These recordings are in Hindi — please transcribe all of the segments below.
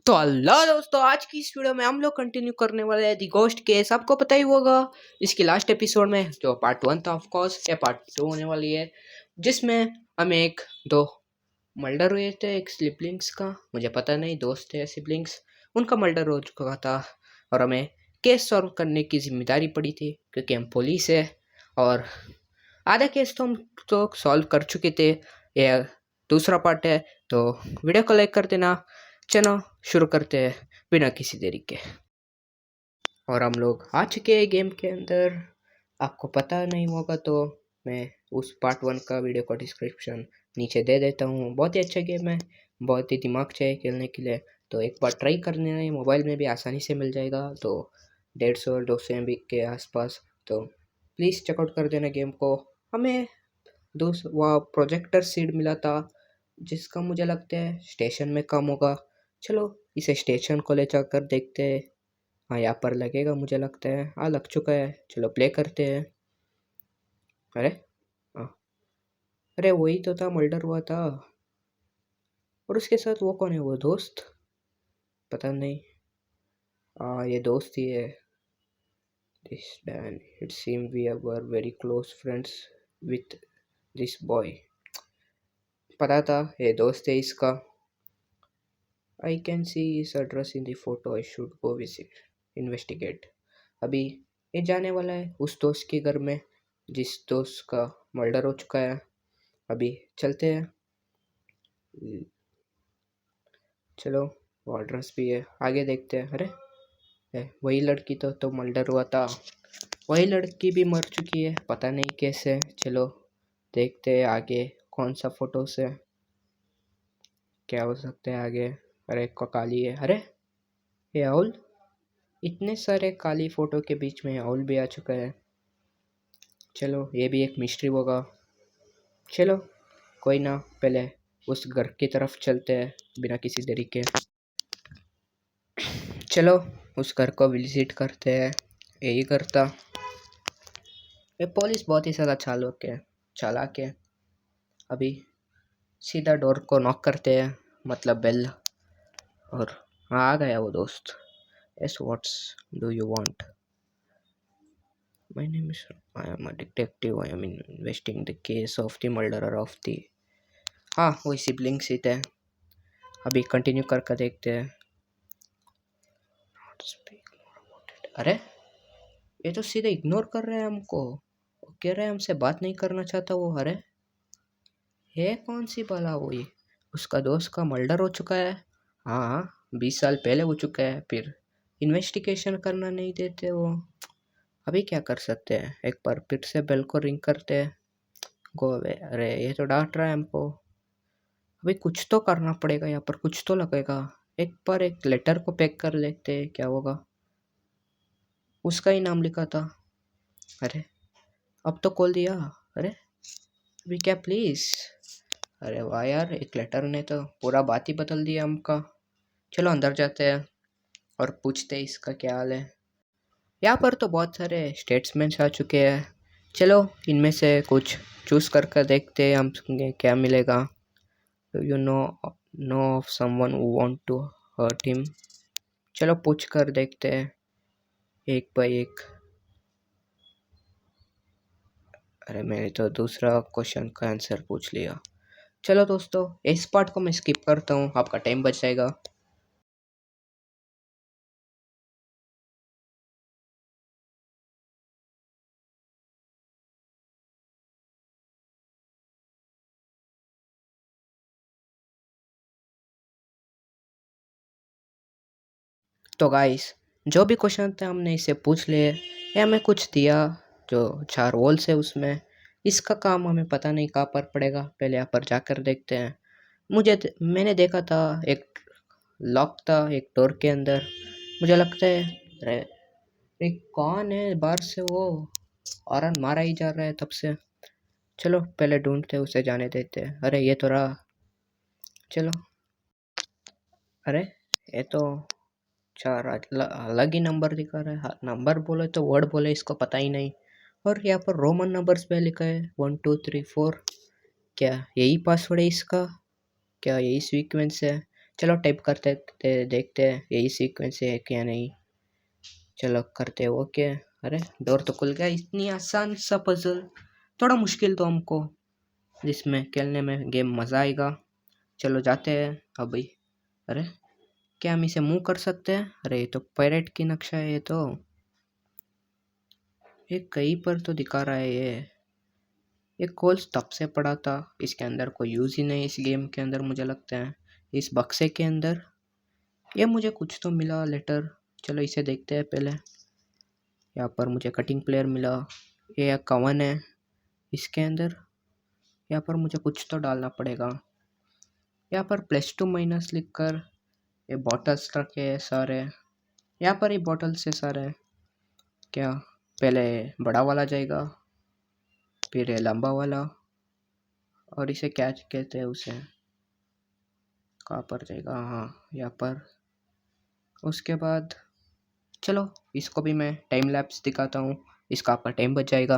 तो अल्लाह दोस्तों, आज की इस वीडियो में हम लोग कंटिन्यू करने वाले हैं दी घोस्ट केस। आपको पता ही होगा इसकी लास्ट एपिसोड में जो पार्ट 1 था, ऑफ कोर्स ये पार्ट 2 होने वाली है, जिसमें हमें एक दो मर्डर हुए थे। एक सिबलिंग्स का, मुझे पता नहीं दोस्त थे सिबलिंग्स, उनका मर्डर हो चुका था और हमें केस सॉल्व करने की जिम्मेदारी पड़ी थी क्योंकि हम पुलिस है। और आधा केस तो हम तो सॉल्व कर चुके थे, ये दूसरा पार्ट है। तो वीडियो को लाइक कर देना। चलो शुरू करते हैं बिना किसी देरी के। और हम लोग आ चुके हैं गेम के अंदर। आपको पता नहीं होगा तो मैं उस पार्ट 1 का वीडियो का डिस्क्रिप्शन नीचे दे देता हूँ। बहुत ही अच्छा गेम है, बहुत ही दिमाग चाहिए खेलने के लिए। तो एक बार ट्राई करने में मोबाइल में भी आसानी से मिल जाएगा, तो 150-200 MB के आसपास। तो प्लीज़ चेकआउट कर देना गेम को। हमें वह प्रोजेक्टर सीड मिला था जिसका मुझे लगता है स्टेशन में काम होगा। चलो इसे स्टेशन को ले जाकर देखते हैं। हाँ, यहाँ पर लगेगा मुझे लगता है। हाँ, लग चुका है। चलो प्ले करते हैं। अरे हाँ, अरे वही तो था, मर्डर हुआ था। और उसके साथ वो कौन है, वो दोस्त? पता नहीं। हाँ, ये दोस्त ही है। This Dan it seem we were very close friends with this boy. पता था ये दोस्त है इसका। आई कैन सी इस address in the photo, I should go visit investigate. अभी ये जाने वाला है उस दोस्त के घर में जिस दोस्त का मर्डर हो चुका है। अभी चलते हैं। चलो वो एड्रेस भी है, आगे देखते हैं। अरे वही लड़की तो मर्डर हुआ था, वही लड़की भी मर चुकी है, पता नहीं कैसे। चलो देखते हैं आगे कौन सा फोटो से क्या हो सकता है आगे। अरे एक को काली है। अरे ये आउल, इतने सारे काली फोटो के बीच में आउल भी आ चुका है। चलो ये भी एक मिस्ट्री होगा। चलो कोई ना, पहले उस घर की तरफ चलते हैं बिना किसी देरी के। चलो उस घर को विजिट करते हैं। यही घर था। ये पुलिस बहुत ही ज़्यादा चालाक है। अभी सीधा डोर को नॉक करते हैं, मतलब बेल। और हाँ, आ गया वो दोस्त। Yes, what's do you want? My name is, I am a detective, I am investing the case of the murderer of the. हाँ, वही सिबलिंग्स ही थे। अभी कंटिन्यू करके देखते हैं। अरे ये तो सीधे इग्नोर कर रहे हैं हमको, वो कह रहे हैं हमसे बात नहीं करना चाहता वो। अरे ये कौन सी भला हुई? उसका दोस्त का मर्डर हो चुका है। हाँ, 20 साल पहले हो चुका है, फिर इन्वेस्टिगेशन करना नहीं देते वो। अभी क्या कर सकते हैं, एक बार फिर से बेल को रिंग करते हैं। Go away. अरे ये तो डांट रहा है हमको। अभी कुछ तो करना पड़ेगा, यहाँ पर कुछ तो लगेगा। एक बार एक लेटर को पैक कर लेते हैं, क्या होगा। उसका ही नाम लिखा था। अरे अब तो खोल दिया। अरे अभी क्या, प्लीज़? अरे वाह यार, एक लेटर ने तो पूरा बात ही बदल दिया हमका। चलो अंदर जाते हैं और पूछते हैं इसका क्या हाल है। यहाँ पर तो बहुत सारे स्टेट्समैन आ चुके हैं। चलो इनमें से कुछ चूज़ कर देखते हैं हम क्या मिलेगा। You know of someone who want to hurt him. चलो पूछ कर देखते हैं एक बाय एक। अरे मैंने तो दूसरा क्वेश्चन का आंसर पूछ लिया। चलो दोस्तों, इस पार्ट को मैं स्किप करता हूँ, आपका टाइम बच जाएगा। तो गाइस, जो भी क्वेश्चन थे हमने इसे पूछ लिए। ये हमें कुछ दिया, जो 4 वॉल्स है उसमें। इसका काम हमें पता नहीं कहाँ पर पड़ेगा, पहले यहाँ पर जाकर देखते हैं। मैंने देखा था एक लॉक था एक डोर के अंदर, मुझे लगता है। अरे एक कौन है बाहर से, वो हॉर्न मारा ही जा रहा है तब से। चलो पहले ढूंढते उसे, जाने देते हैं। अरे ये तो रहा। चलो। अरे ये तो 4 अलग ही नंबर दिखा रहा है। हाँ, नंबर बोले तो वर्ड बोले, इसको पता ही नहीं। और यहाँ पर रोमन नंबर्स पे लिखा है 1 2 3 4। क्या यही पासवर्ड है इसका? क्या यही सीक्वेंस है? चलो टाइप करते देखते हैं यही सीक्वेंस है क्या नहीं। चलो करते हैं ओके। अरे डोर तो खुल गया। इतनी आसान सा पजल, थोड़ा मुश्किल तो हमको, जिसमें खेलने में गेम मज़ा आएगा। चलो जाते हैं अभी। अरे क्या हम इसे मूव कर सकते हैं? अरे ये तो पैरेट की नक्शा है। ये कहीं पर तो दिखा रहा है ये कोल्स तब से पड़ा था। इसके अंदर कोई यूज़ ही नहीं इस गेम के अंदर मुझे लगता है। इस बक्से के अंदर ये मुझे कुछ तो मिला लेटर। चलो इसे देखते हैं पहले। यहाँ पर मुझे कटिंग प्लेयर मिला। ये कवन है इसके अंदर। यहाँ पर मुझे कुछ तो डालना पड़ेगा। यहाँ पर +2 लिखकर ये बॉटल्स रखे हैं सारे। यहाँ पर ही बॉटल्स है सारे। क्या पहले बड़ा वाला जाएगा, फिर ये लंबा वाला, और इसे क्या कहते हैं उसे, कहाँ पर जाएगा? हाँ यहाँ पर। उसके बाद चलो इसको भी मैं टाइम लैप्स दिखाता हूँ। इसका आपका टाइम बच जाएगा।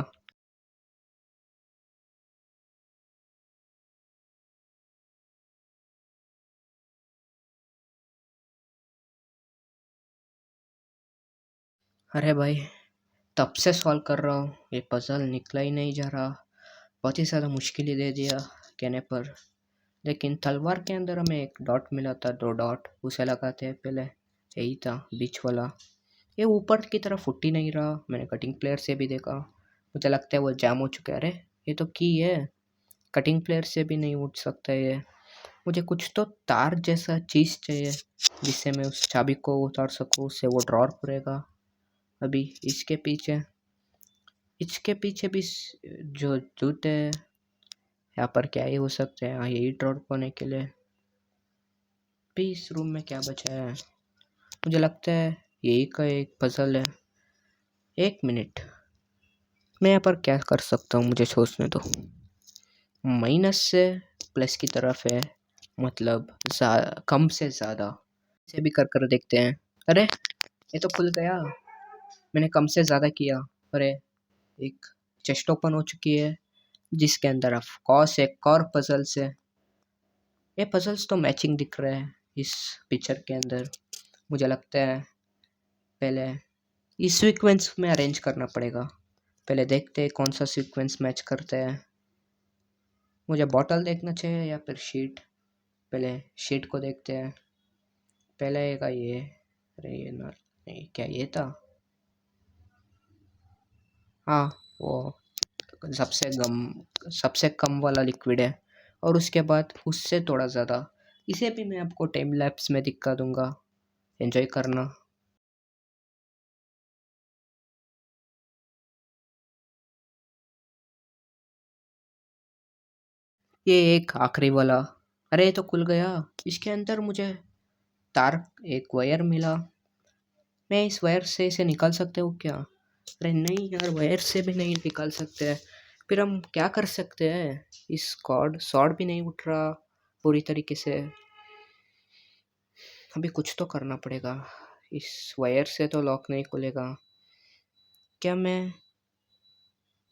अरे भाई तब से सॉल्व कर रहा हूँ, ये पजल निकला ही नहीं जा रहा। बहुत ही ज़्यादा मुश्किल ही दे दिया कहने पर। लेकिन तलवार के अंदर हमें एक डॉट मिला था, 2 डॉट, उसे लगाते हैं पहले। यही था बीच वाला। ये ऊपर की तरफ उठ ही नहीं रहा। मैंने कटिंग प्लेयर से भी देखा, मुझे लगता है वो जाम हो चुका है। अरे ये तो की है, कटिंग प्लेयर से भी नहीं उठ सकता है ये। मुझे कुछ तो तार जैसा चीज़ चाहिए जिससे मैं उस चाबी को उतार सकूँ, उससे वो ड्रॉर खुलेगा। अभी इसके पीछे भी जो जूते हैं, यहाँ पर क्या ही हो सकते हैं। हाँ यही ड्रॉर होने के लिए। भी इस रूम में क्या बचा है? मुझे लगता है यही का एक पजल है। 1 मिनट, मैं यहाँ पर क्या कर सकता हूँ मुझे सोचने दो। माइनस से प्लस की तरफ है, मतलब कम से ज़्यादा। इसे भी कर देखते हैं। अरे ये तो खुल गया। मैंने कम से ज़्यादा किया। अरे एक चेस्ट ओपन हो चुकी है जिसके अंदर ऑफ कोर्स एक और पजल्स है। ये पजल्स तो मैचिंग दिख रहे हैं इस पिक्चर के अंदर। मुझे लगता है पहले इस सीक्वेंस में अरेंज करना पड़ेगा। पहले देखते हैं कौन सा सीक्वेंस मैच करता है। मुझे बॉटल देखना चाहिए या फिर शीट? पहले शीट को देखते हैं। पहले आएगा ये। अरे ये ना, नहीं क्या ये था? हाँ वो सबसे कम वाला लिक्विड है। और उसके बाद उससे थोड़ा ज़्यादा। इसे भी मैं आपको टाइम लैप्स में दिखा दूंगा, एंजॉय करना। ये एक आखिरी वाला। अरे ये तो खुल गया। इसके अंदर मुझे तार, एक वायर मिला। मैं इस वायर से इसे निकाल सकते हो क्या? अरे नहीं यार, वायर से भी नहीं निकाल सकते। फिर हम क्या कर सकते हैं? इस सॉर्ड भी नहीं उठ रहा पूरी तरीके से। अभी कुछ तो करना पड़ेगा। इस वायर से तो लॉक नहीं खुलेगा। क्या मैं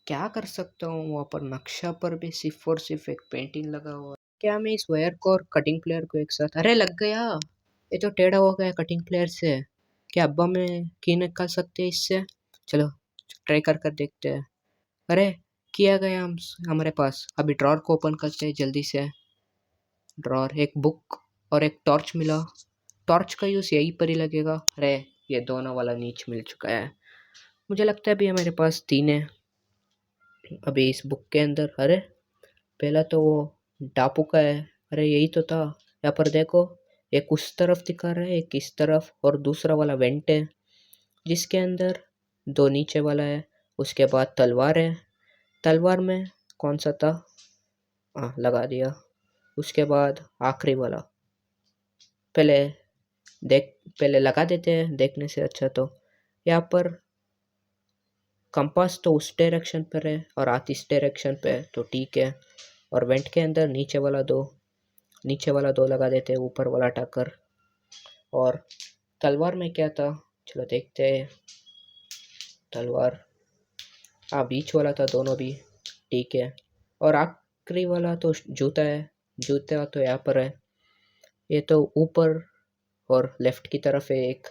क्या कर सकता हूँ? वहाँ पर नक्शा पर भी सिर्फ और सिर्फ एक पेंटिंग लगा हुआ है। क्या मैं इस वायर को और कटिंग प्लेयर को एक साथ, अरे लग गया। ये तो टेढ़ा हो गया कटिंग प्लेयर से। क्या अब्बा में की निकाल सकते हैं इससे? चलो ट्राई कर देखते हैं। अरे किया गया। हम हमारे पास अभी ड्रॉर को ओपन करते हैं जल्दी से। ड्रॉर, एक बुक और एक टॉर्च मिला। टॉर्च का यूज़ यहीं पर ही लगेगा। अरे ये दोनों वाला नीच मिल चुका है। मुझे लगता है अभी हमारे पास 3 है अभी इस बुक के अंदर। अरे पहला तो वो टापू का है। अरे यही तो था। यहाँ पर देखो, एक उस तरफ दिखा रहा है, एक इस तरफ, और दूसरा वाला वेंट है जिसके अंदर 2 नीचे वाला है। उसके बाद तलवार है। तलवार में कौन सा था? हाँ लगा दिया। उसके बाद आखिरी वाला पहले पहले लगा देते हैं देखने से अच्छा तो। यहाँ पर कंपास तो उस डायरेक्शन पर है और हाथ इस डायरेक्शन पे है तो ठीक है। और वेंट के अंदर नीचे वाला 2 लगा देते हैं, ऊपर वाला हटाकर। और तलवार में क्या था? चलो देखते हैं। तलवार, हाँ बीच वाला था, दोनों भी ठीक है। और आखिरी वाला तो जूता है। जूता तो यहाँ पर है। ये तो ऊपर और लेफ्ट की तरफ है एक,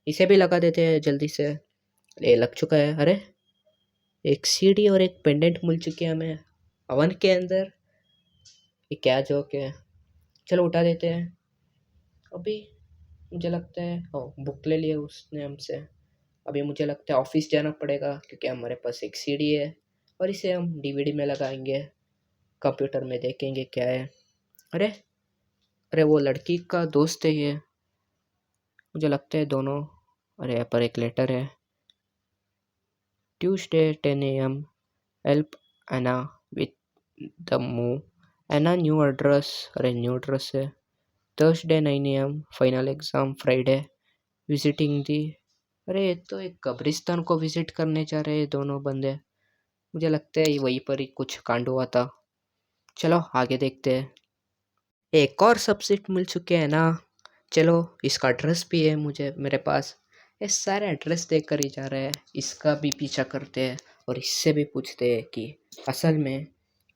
इसे भी लगा देते हैं जल्दी से। ये लग चुका है। अरे एक सीढ़ी और एक पेंडेंट मिल चुकी है हमें अवन के अंदर। ये क्या जोक है, चलो उठा देते हैं। अभी मुझे लगता है बुक ले लिया उसने हमसे। अभी मुझे लगता है ऑफिस जाना पड़ेगा क्योंकि हमारे पास एक सीडी है और इसे हम डीवीडी में लगाएंगे, कंप्यूटर में देखेंगे क्या है। अरे अरे वो लड़की का दोस्त है ये, मुझे लगता है दोनों। अरे यहाँ पर एक लेटर है। Tuesday 10 a.m. Help Anna with the move. Anna new address. अरे न्यू एड्रेस है। Thursday 9 a.m. Final exam. Friday visiting दी। अरे ये तो एक कब्रिस्तान को विजिट करने जा रहे हैं दोनों बंदे। मुझे लगता है वहीं पर ही कुछ कांड हुआ था। चलो आगे देखते हैं। एक और सब्जेक्ट मिल चुके हैं ना। चलो इसका एड्रेस भी है मुझे मेरे पास। ये सारे एड्रेस देख कर ही जा रहे हैं। इसका भी पीछा करते हैं और इससे भी पूछते हैं कि असल में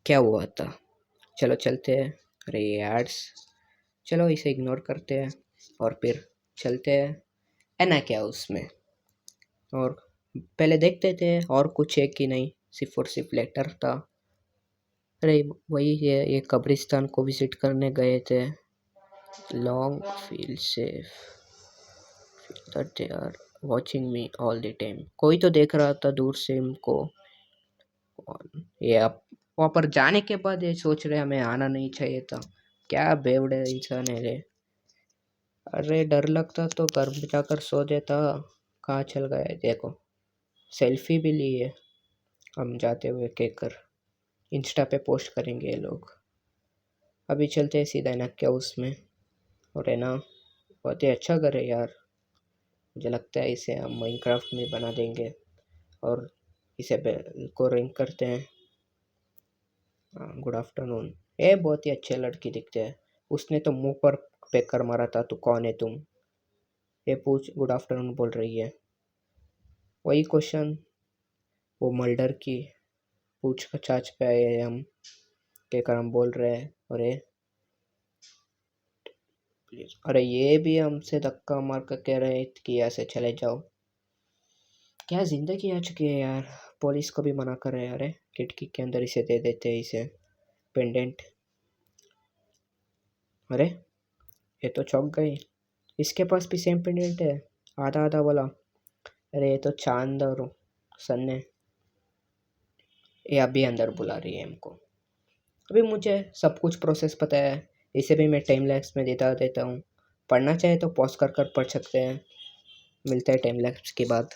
क्या हुआ था। चलो चलते हैं। अरे ये एड्स, चलो इसे इग्नोर करते हैं और फिर चलते हैं। है ना क्या उसमें, और पहले देखते थे और कुछ है कि नहीं, सिर्फ और सिर्फ लेटर था। अरे वही है, ये कब्रिस्तान को विजिट करने गए थे। Long feel safe that they are watching me all the time. कोई तो देख रहा था दूर से इनको। और ये अब वहाँ पर जाने के बाद ये सोच रहे हमें आना नहीं चाहिए था। क्या बेवड़े इंसान है रे। अरे डर लगता तो घर में जाकर सो देता। कहाँ चल गया है देखो। सेल्फी भी ली है हम जाते हुए कहकर। इंस्टा पे पोस्ट करेंगे ये लोग। अभी चलते हैं सीधा ना क्या उसमें। और है ना, बहुत ही अच्छा घर है यार। मुझे लगता है इसे हम माइनक्राफ्ट में बना देंगे और इसे को रिंग करते हैं। Good afternoon. ये बहुत ही अच्छे लड़की दिखते हैं। उसने तो मुंह पर पेकर मारा था, तू कौन है तुम। ये पूछ गुड आफ्टरनून बोल रही है। वही क्वेश्चन वो मर्डर की पूछताछ पे आए हैं हम, कहकर हम बोल रहे हैं। अरे ये भी हमसे धक्का मार कर कह रहे हैं कि ऐसे चले जाओ। क्या जिंदगी आ चुकी है यार। पुलिस को भी मना कर रहे हैं। अरे खिड़की के अंदर इसे दे देते हैं इसे पेंडेंट। अरे ये तो चौंक गई, इसके पास भी सेम पेंडेंट है, आधा आधा वाला। अरे ये तो चांद और सन है। ये अभी अंदर बुला रही है हमको। अभी मुझे सब कुछ प्रोसेस पता है, इसे भी मैं टाइम लैप्स में देता देता हूँ। पढ़ना चाहे तो पॉज कर कर पढ़ सकते हैं। मिलता है टाइम लैप्स के बाद।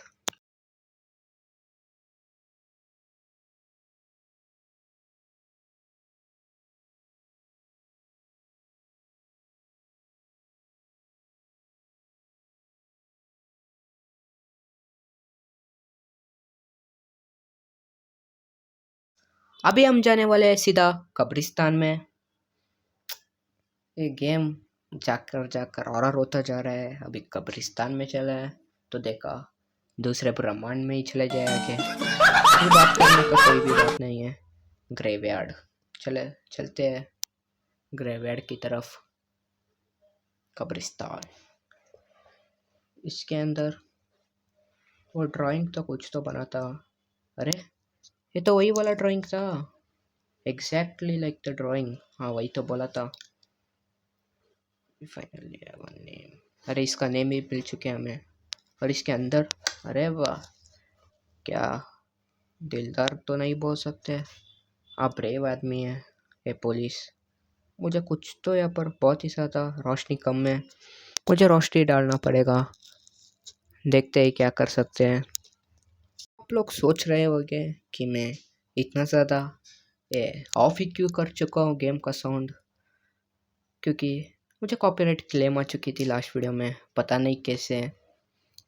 अभी हम जाने वाले हैं सीधा कब्रिस्तान में। ये गेम जाकर जाकर और होता जा रहा है। अभी कब्रिस्तान में चला है तो देखा दूसरे ब्रह्मांड में ही चले जाएंगे। ये बात करने का कोई भी बात नहीं है। ग्रेवयार्ड, चले चलते हैं ग्रेवयार्ड की तरफ। कब्रिस्तान, इसके अंदर वो ड्राइंग तो कुछ तो बना था। अरे ये तो वही वाला ड्राइंग था, एग्जैक्टली लाइक द ड्राइंग। हाँ वही तो बोला था। Finally one name. अरे इसका नेम भी मिल चुके हैं हमें। और इसके अंदर, अरे वाह, क्या दिलदार तो नहीं बोल सकते, आप ब्रेव आदमी है। ये पुलिस, मुझे कुछ तो यहाँ पर बहुत ही ज़्यादा रोशनी कम है, मुझे रोशनी डालना पड़ेगा। देखते हैं क्या कर सकते हैं। आप लोग सोच रहे होंगे कि मैं इतना ज़्यादा ये ऑफ ही क्यों कर चुका हूँ गेम का साउंड, क्योंकि मुझे कॉपीराइट क्लेम आ चुकी थी लास्ट वीडियो में। पता नहीं कैसे,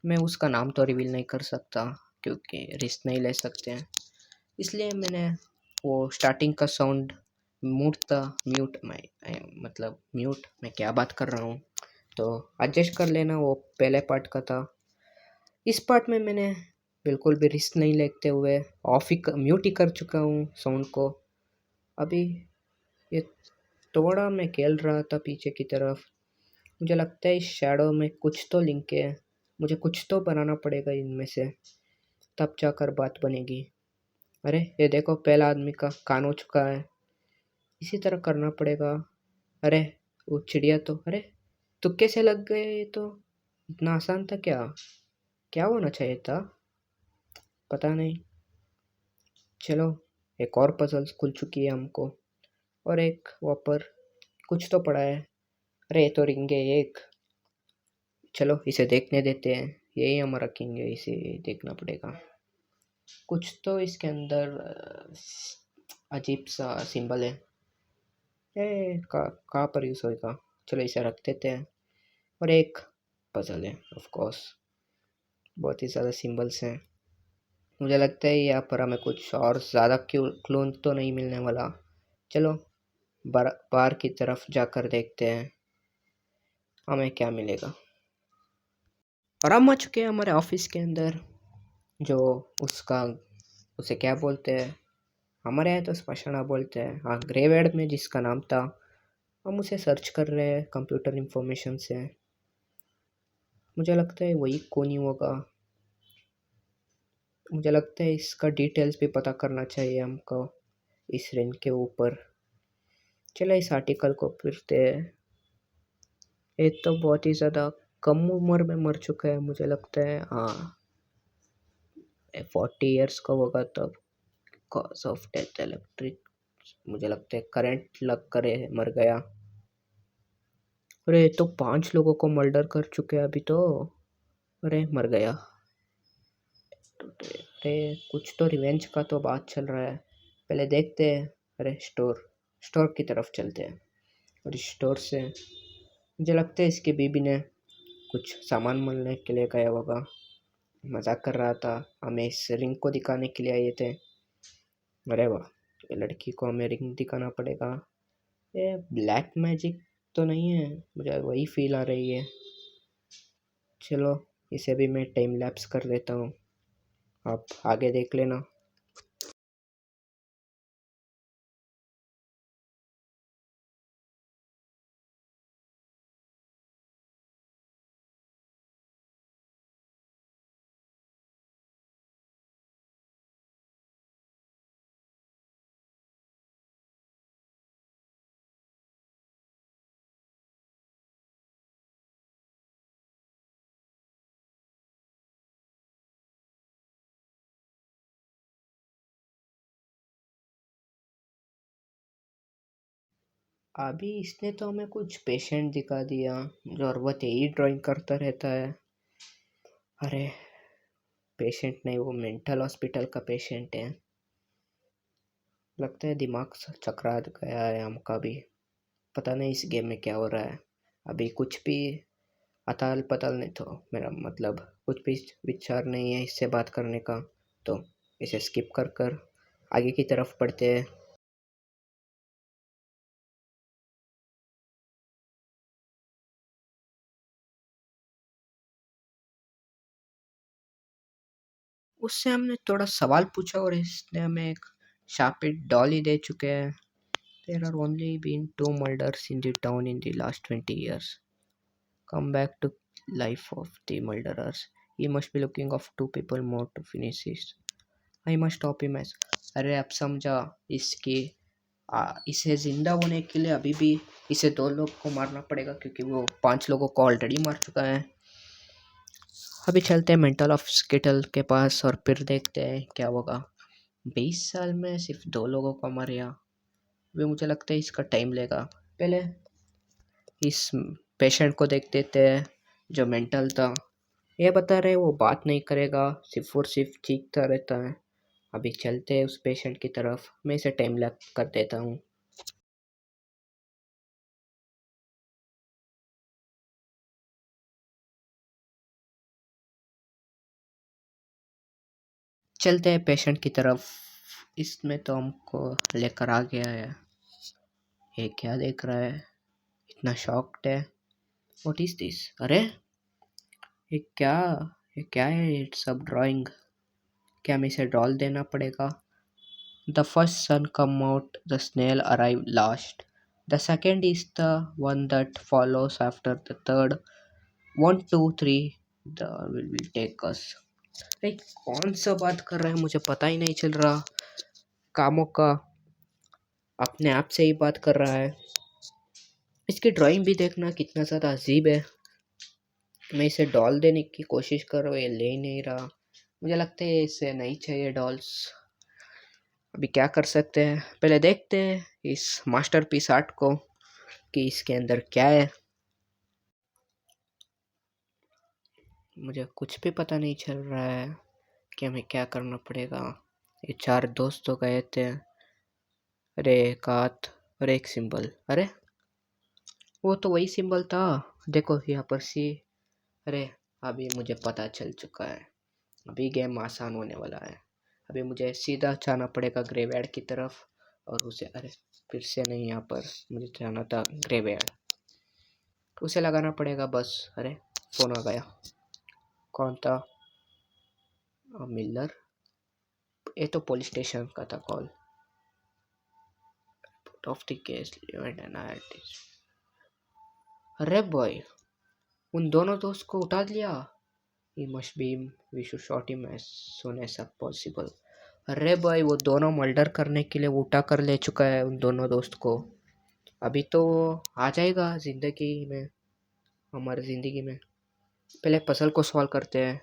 मैं उसका नाम तो रिवील नहीं कर सकता क्योंकि रिस्क नहीं ले सकते हैं। इसलिए मैंने वो स्टार्टिंग का साउंड म्यूट था, म्यूट मतलब म्यूट, मैं क्या बात कर रहा हूँ, तो एडजस्ट कर लेना। वो पहले पार्ट का था। इस पार्ट में मैंने बिल्कुल भी रिस्क नहीं लेते हुए ऑफ ही म्यूट ही कर चुका हूँ साउंड को। अभी ये थोड़ा मैं खेल रहा था पीछे की तरफ, मुझे लगता है इस शैडो में कुछ तो लिंक है। मुझे कुछ तो बनाना पड़ेगा इनमें से, तब जाकर बात बनेगी। अरे ये देखो, पहला आदमी का कान हो चुका है। इसी तरह करना पड़ेगा। अरे वो चिड़िया तो, अरे तुक्के से लग गए। ये तो इतना आसान था क्या? क्या होना चाहिए था? पता नहीं। चलो, एक और पजल्स खुल चुकी है हमको। और एक वहाँ पर कुछ तो पड़ा है। अरे ये तो रिंग है एक। चलो इसे देखने देते हैं। यही हमारा किंग है, इसे देखना पड़ेगा। कुछ तो इसके अंदर अजीब सा सिंबल है। कहाँ पर यूज़ होएगा? चलो इसे रख देते हैं। और एक पजल है ऑफ कोर्स। बहुत ही ज़्यादा सिंबल्स हैं। मुझे लगता है यहाँ पर हमें कुछ और ज़्यादा क्यों क्लोन तो नहीं मिलने वाला। चलो बाहर की तरफ जाकर देखते हैं हमें क्या मिलेगा। और हम आ चुके हैं हमारे ऑफिस के अंदर। जो उसका उसे क्या बोलते हैं? हमारे यहाँ तो स्मशाना बोलते हैं। हाँ, ग्रेवयार्ड में जिसका नाम था, हम उसे सर्च कर रहे हैं कंप्यूटर इंफॉर्मेशन से। मुझे लगता है वही कोनी होगा। मुझे लगता है इसका डिटेल्स भी पता करना चाहिए हमको इस रिंग के ऊपर। चलो इस आर्टिकल को पढ़ते हैं। ये तो बहुत ही ज़्यादा कम उम्र में मर चुका है। मुझे लगता है हाँ 40 ईयर्स का होगा तब। कॉज ऑफ डेथ इलेक्ट्रिक, मुझे लगता है करंट लग कर मर गया। अरे ये तो 5 लोगों को मर्डर कर चुके हैं अभी तो। अरे मर गया। अरे कुछ तो रिवेंज का तो बात चल रहा है। पहले देखते हैं। अरे स्टोर की तरफ चलते हैं। और स्टोर से मुझे लगता है इसकी बीबी ने कुछ सामान मिलने के लिए गया होगा। मजाक कर रहा था। हमें इस रिंग को दिखाने के लिए आए थे। अरे वाह, ये लड़की को हमें रिंग दिखाना पड़ेगा। ये ब्लैक मैजिक तो नहीं है? मुझे वही फील आ रही है। चलो इसे भी मैं टाइम लैप्स कर देता हूँ। आप आगे देख लेना। अभी इसने तो हमें कुछ पेशेंट दिखा दिया जो हर वक्त यही ड्राइंग करता रहता है। अरे पेशेंट नहीं, वो मेंटल हॉस्पिटल का पेशेंट है। लगता है दिमाग चकरा गया है हमका भी। पता नहीं इस गेम में क्या हो रहा है। अभी कुछ भी अताल पताल नहीं, तो मेरा मतलब कुछ भी विचार नहीं है इससे बात करने का। तो इसे स्किप कर कर आगे की तरफ बढ़ते हैं। उससे हमने थोड़ा सवाल पूछा और इसने हमें एक शार्पिट डॉल ही दे चुके हैं। There are only been 2 murders in the town in the last 20 years. Come back to life of the murderers. He must be looking of 2 people more to finish this. I must stop him as. अरे अब समझा इसकी इसे जिंदा होने के लिए अभी भी इसे 2 लोग को मारना पड़ेगा, क्योंकि वो 5 लोगों को ऑलरेडी मार चुका है। अभी चलते हैं मेंटल हॉस्पिटल के पास और फिर देखते हैं क्या होगा। 20 साल में सिर्फ 2 लोगों को मारा। अभी मुझे लगता है इसका टाइम लेगा। पहले इस पेशेंट को देख देते हैं जो मेंटल था। ये बता रहे वो बात नहीं करेगा, सिर्फ और सिर्फ चीखता रहता है। अभी चलते हैं उस पेशेंट की तरफ। मैं इसे टाइम लैप्स कर देता हूँ। चलते हैं पेशेंट की तरफ। इसमें तो हमको लेकर आ गया है। ये क्या देख रहा है? इतना शॉक्ड है। What is this? अरे ये क्या ये क्या है? ये सब ड्राइंग। क्या हमें इसे ड्रॉल देना पड़ेगा? The first son come out, the snail arrive last, The second is the one that follows after the third. 1, 2, 3 the will take us. भाई कौन सा बात कर रहा है मुझे पता ही नहीं चल रहा। कामों का अपने आप से ही बात कर रहा है। इसकी ड्राइंग भी देखना कितना ज़्यादा अजीब है। मैं इसे डॉल देने की कोशिश कर रहा हूँ, ये ले ही नहीं रहा। मुझे लगता है इसे नहीं चाहिए डॉल्स। अभी क्या कर सकते हैं, पहले देखते हैं इस मास्टरपीस आर्ट को कि इसके अंदर क्या है। मुझे कुछ भी पता नहीं चल रहा है कि हमें क्या करना पड़ेगा। ये 4 दोस्त तो गए थे। अरे एक हाथ और एक सिंबल, अरे वो तो वही सिंबल था। देखो यहाँ पर सी। अरे अभी मुझे पता चल चुका है। अभी गेम आसान होने वाला है। अभी मुझे सीधा जाना पड़ेगा ग्रेवयार्ड की तरफ और उसे, अरे फिर से नहीं, यहाँ पर मुझे जाना था ग्रेवयार्ड, उसे लगाना पड़ेगा बस। अरे फ़ोन आ गया। कौन था? मिलर। ये तो पुलिस स्टेशन का था call. Off the case and अरे बॉय, उन दोनों दोस्त को उठा लिया। He must be, we should shot him as soon as possible. अरे भाई वो दोनों मर्डर करने के लिए उठा कर ले चुका है उन दोनों दोस्त को। अभी तो आ जाएगा ज़िंदगी में, हमारी ज़िंदगी में। पहले पजल को सॉल्व करते हैं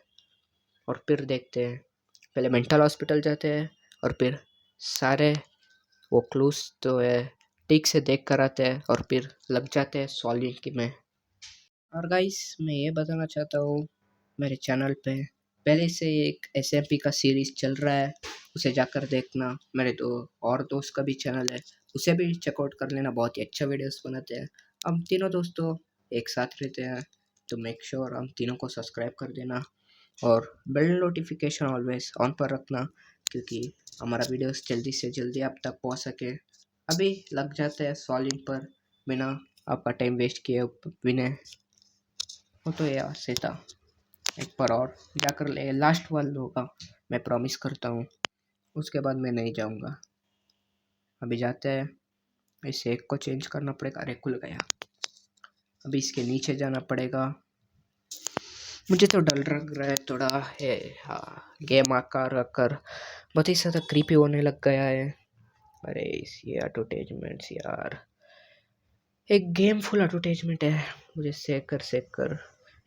और फिर देखते हैं। पहले मेंटल हॉस्पिटल जाते हैं और फिर सारे वो क्लूज तो है ठीक से देख कर आते हैं और फिर लग जाते हैं सॉल्विंग की में। और गाइस मैं ये बताना चाहता हूँ, मेरे चैनल पे पहले से एक SMP का सीरीज़ चल रहा है, उसे जाकर देखना। मेरे दो और दोस्त का भी चैनल है, उसे भी चेकआउट कर लेना। बहुत ही अच्छा वीडियोस बनाते हैं। हम तीनों दोस्तों एक साथ रहते हैं, तो मेक श्योर हम तीनों को सब्सक्राइब कर देना और बेल नोटिफिकेशन ऑलवेज ऑन पर रखना, क्योंकि हमारा वीडियोस जल्दी से जल्दी आप तक पहुँच सके। अभी लग जाते हैं सॉल्विंग पर बिना आपका टाइम वेस्ट किए बिना। वो तो यार से था, एक बार और जाकर ले, लास्ट वाल होगा, मैं प्रॉमिस करता हूँ। उसके बाद मैं नहीं जाऊँगा। अभी जाते हैं। इस एक को चेंज करना पड़ेगा। अरे खुल गया। अभी इसके नीचे जाना पड़ेगा। मुझे तो डर लग रहा है थोड़ा है। हाँ, गेम आकार रखकर बहुत ही ज़्यादा क्रीपी होने लग गया है। अरे ये एडवर्टाइजमेंट्स यार, एक गेम फुल एडवर्टाइजमेंट है। मुझे सेक कर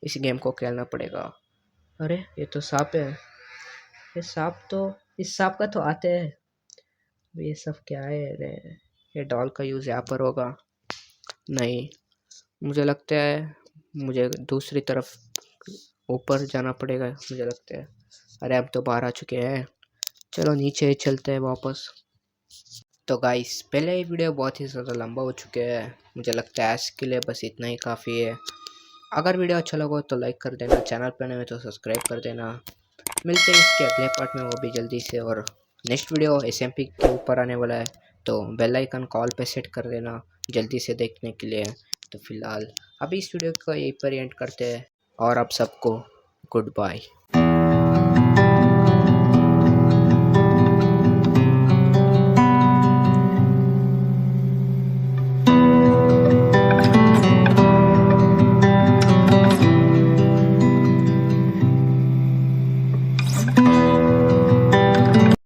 इस गेम को खेलना पड़ेगा। अरे ये तो सांप है। ये सांप तो, इस सांप का तो आते हैं। ये सब क्या है? अरे ये डॉल का यूज़ यहाँ पर होगा। नहीं, मुझे लगता है मुझे दूसरी तरफ ऊपर जाना पड़ेगा, मुझे लगता है। अरे अब तो बाहर आ चुके हैं, चलो नीचे ही चलते हैं वापस। तो गाइस पहले ही वीडियो बहुत ही ज़्यादा लंबा हो चुका है। मुझे लगता है आज के लिए बस इतना ही काफ़ी है। अगर वीडियो अच्छा लगा तो लाइक कर देना, चैनल पर नए हो तो सब्सक्राइब कर देना। मिलते हैं इसके अगले पार्ट में, वो भी जल्दी से। और नेक्स्ट वीडियो SMP के ऊपर आने वाला है, तो बेल आइकन कॉल पे सेट कर देना जल्दी से देखने के लिए। तो फिलहाल अभी इस वीडियो को यहीं पर एंड करते हैं और आप सबको गुड बाय।